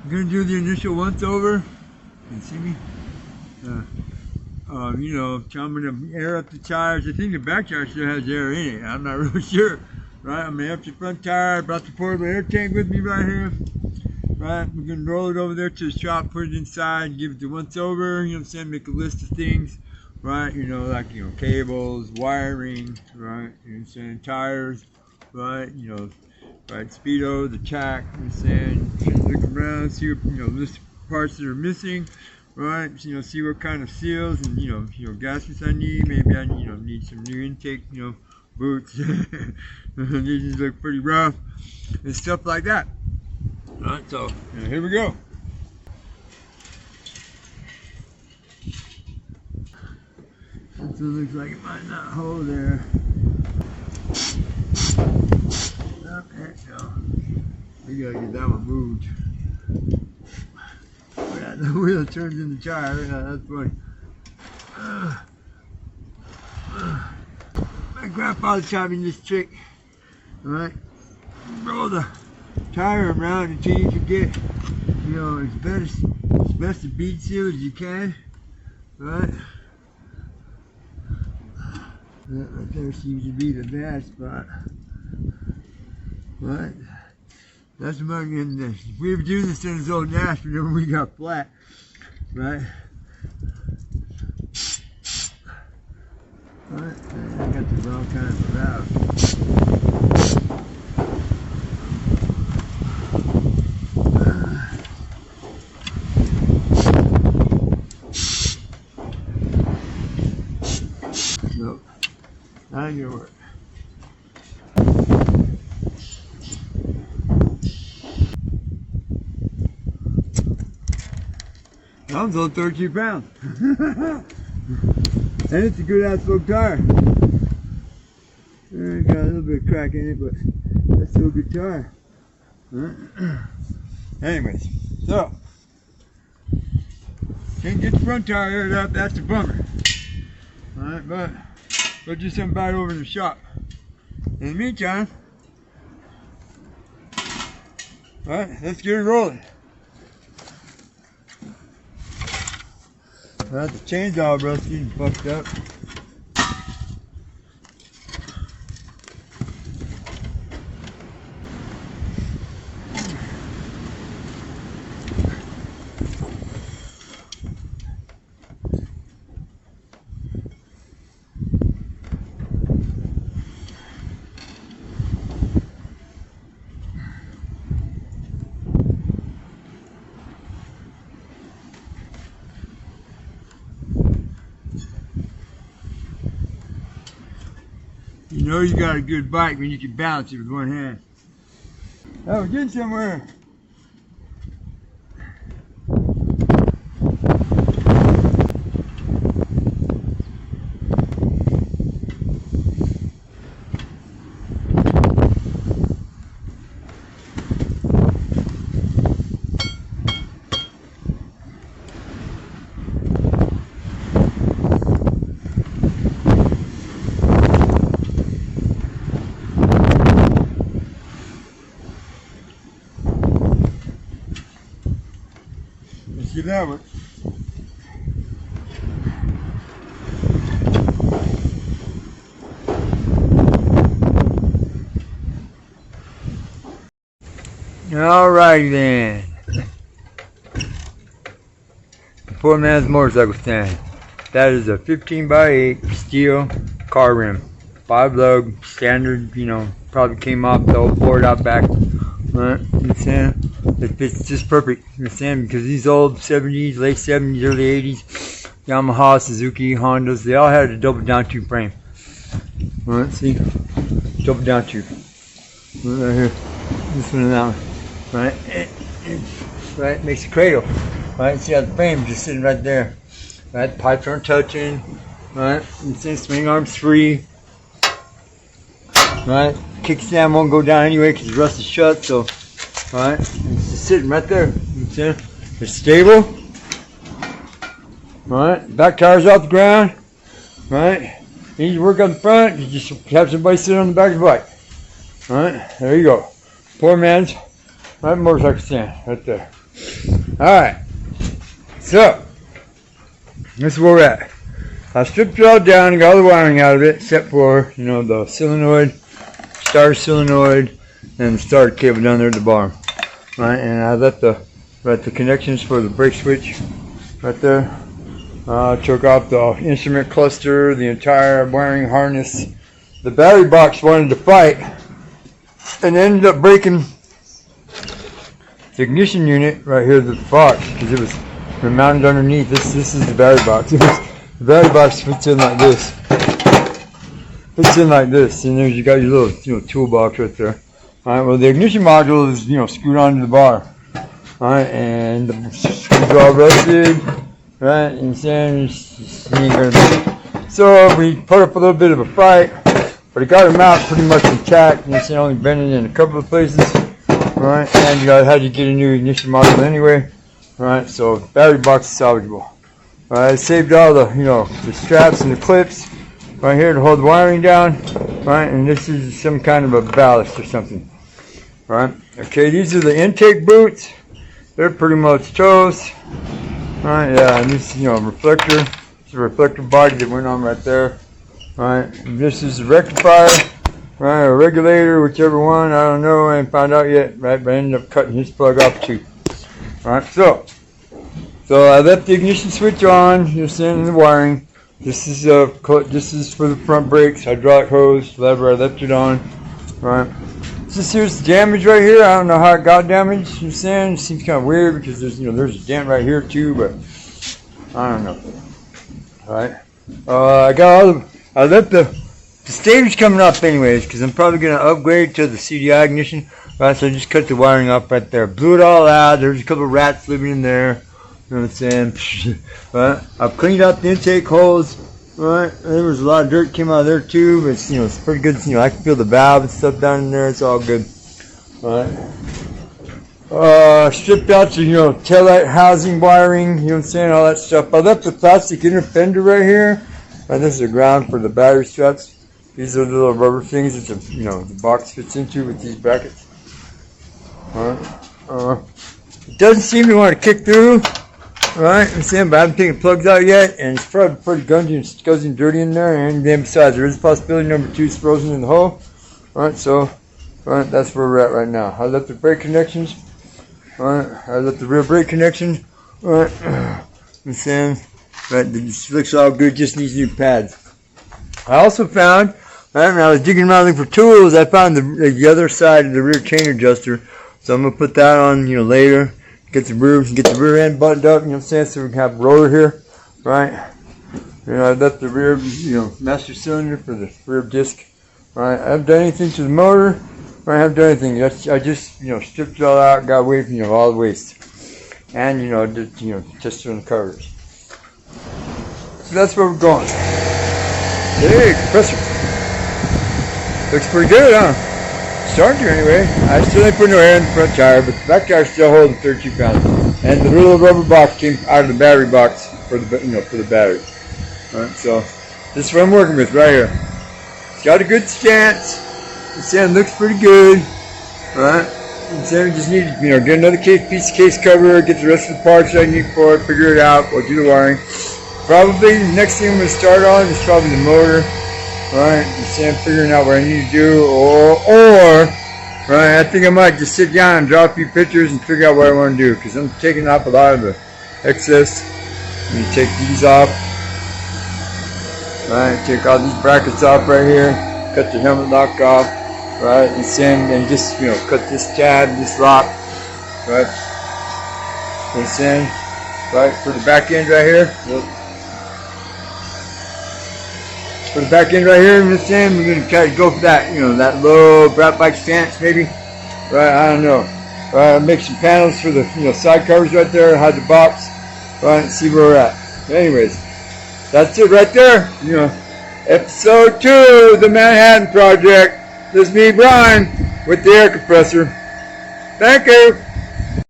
I'm gonna do the initial once over. You can see me. You know, I'm gonna air up the tires. I think the back tire still has air in it. I'm not really sure. Right, I'm gonna air up the front tire. I brought the portable air tank with me right here. Right, we're gonna roll it over there to the shop, put it inside, give it the once over. You know what I'm saying? Make a list of things. Right, you know, like, you know, cables, wiring, right, you know what I'm saying, tires, right, you know, right, speedo, the jack, you know what I'm saying, just look around, see what, you know, list parts that are missing, right, you know, see what kind of seals and, you know, gaskets I need. Maybe I, you know, need some new intake, you know, boots. These look pretty rough and stuff like that. All right, so here we go. This one looks like it might not hold there. Oh, there it goes. We gotta get that one moved. Yeah, the wheel turns in the tire. Yeah, that's funny. My grandfather taught me this trick. Alright? Roll the tire around until you can get, you know, as best to bead seal as you can. Right? That right there seems to be the bad spot. Right? That's among in this. We were doing this in his old Nash whenever we got flat. Right? Right? I got the wrong kind of valve. Nope. Not gonna work. That was only 32 pounds. And it's a good asphalt tire. It got a little bit of crack in it, but that's still a good tire. Anyways, so can't get the front tire aired up, that's a bummer. Alright, but we'll do something about it over in the shop. In the meantime, alright, let's get it rolling. Alright, the chain's all rusty and fucked up. You know you got a good bike when you can balance it with one hand. Oh, we're getting somewhere. Let's get that one. Alrighty then. Poor man's motorcycle stand. That is a 15x8 steel car rim. 5 lug, standard, you know, probably came off the old board out back. Right, you understand? It fits just perfect, you understand? Because these old 70s, late 70s, early 80s, Yamaha, Suzuki, Hondas, they all had a double down tube frame. Alright, see? Double down tube. Right here. This one and that one. Right? Right? Makes a cradle. Right? See how the frame just sitting right there. Right? The pipes aren't touching. Right? You see, swing arms free. Right? Kickstand won't go down anyway because it's rusted shut, so right? It's just sitting right there. You see? It's stable. Right? Back tire's off the ground. Right? You need to work on the front, you just have somebody sit on the back of the bike. Alright, there you go. Poor man's right motorcycle stand right there. Alright. So, this is where we're at. I stripped it all down and got all the wiring out of it, except for, you know, the solenoid, starter solenoid, and the starter cable down there at the bottom. Right, and I left the connections for the brake switch right there. Took off the instrument cluster, the entire wiring harness. The battery box wanted to fight and ended up breaking the ignition unit right here, the box, because it was mounted underneath. This is the battery box. The battery box fits in like this. Fits in like this, and there's you got your little toolbox right there. All right. Well, the ignition module is screwed onto the bar. All right, and the screws are all rusted. Right, and then so we put up a little bit of a fight, but it got them out pretty much intact. And it's only bending in a couple of places. Right, and you had to get a new ignition module anyway. Right, so battery box is salvageable. All right, I saved all the the straps and the clips right here to hold the wiring down. Right, and this is some kind of a ballast or something. Right, okay, these are the intake boots. They're pretty much toast. Right, yeah, and this reflector. It's a reflector body that went on right there. Right, and this is the rectifier. Right, or regulator, whichever one, I don't know, I ain't found out yet. Right, but I ended up cutting his plug off too. Alright, so I left the ignition switch on, you're seeing the wiring. This is for the front brakes, hydraulic hose, lever, I left it on. Right. Here's the damage right here. I don't know how it got damaged, you're saying. It seems kind of weird because there's there's a dent right here too, but I don't know. Alright. I left the stator's coming up anyways, because I'm probably going to upgrade to the CDI ignition. Right, so I just cut the wiring up right there. Blew it all out. There's a couple of rats living in there. You know what I'm saying? Right. I've cleaned out the intake holes. Right. There was a lot of dirt came out of there too, but it's pretty good. I can feel the valve and stuff down in there. It's all good. Right. Stripped out the taillight housing wiring. You know what I'm saying? All that stuff. I left the plastic inner fender right here. Right, this is the ground for the battery straps. These are the little rubber things that the box fits into with these brackets. It doesn't seem to want to kick through. Right, I'm saying, but I haven't taken plugs out yet, and it's probably pretty gungy and scuzzy and dirty in there. And then besides, there is a possibility number 2 is frozen in the hole. Right, so that's where we're at right now. I left the brake connections. Right, I left the rear brake connection. Right, I'm saying, right, this looks all good. Just needs new pads. I also found, right, when I was digging around looking for tools, I found the other side of the rear chain adjuster. So I'm gonna put that on, later. Get the rear end buttoned up, so we can have a rotor here, right? I left the rear, master cylinder for the rear disc, right? I haven't done anything to the motor, right? I haven't done anything. I just, stripped it all out, got away from, all the waste, and did, tested on the covers. So that's where we're going. Hey, compressor. Looks pretty good, huh? Starting to anyway. I still ain't put no air in the front tire, but the back tire's still holding 32 pounds. And the little rubber box came out of the battery box for the for the battery. Alright, so this is what I'm working with right here. It's got a good stance. The stand looks pretty good. Alright. So we just need to get another piece of case cover, get the rest of the parts I need for it, figure it out, we'll do the wiring. Probably the next thing I'm gonna start on is probably the motor. Right, I'm figuring out what I need to do, or right, I think I might just sit down and draw a few pictures and figure out what I want to do, because I'm taking off a lot of the excess. Let me take these off. Right, take all these brackets off right here, cut the helmet lock off, right, and just cut this tab, this lock, right, and send, right, for the back end right here. For the back end right here, we're going to try to go for that, that low brat bike stance maybe. Right, I don't know. Right, I'll make some panels for the, side covers right there, hide the box. Right, see where we're at. Anyways, that's it right there. Episode 2 of the Manhattan Project. This is me, Brian, with the air compressor. Thank you.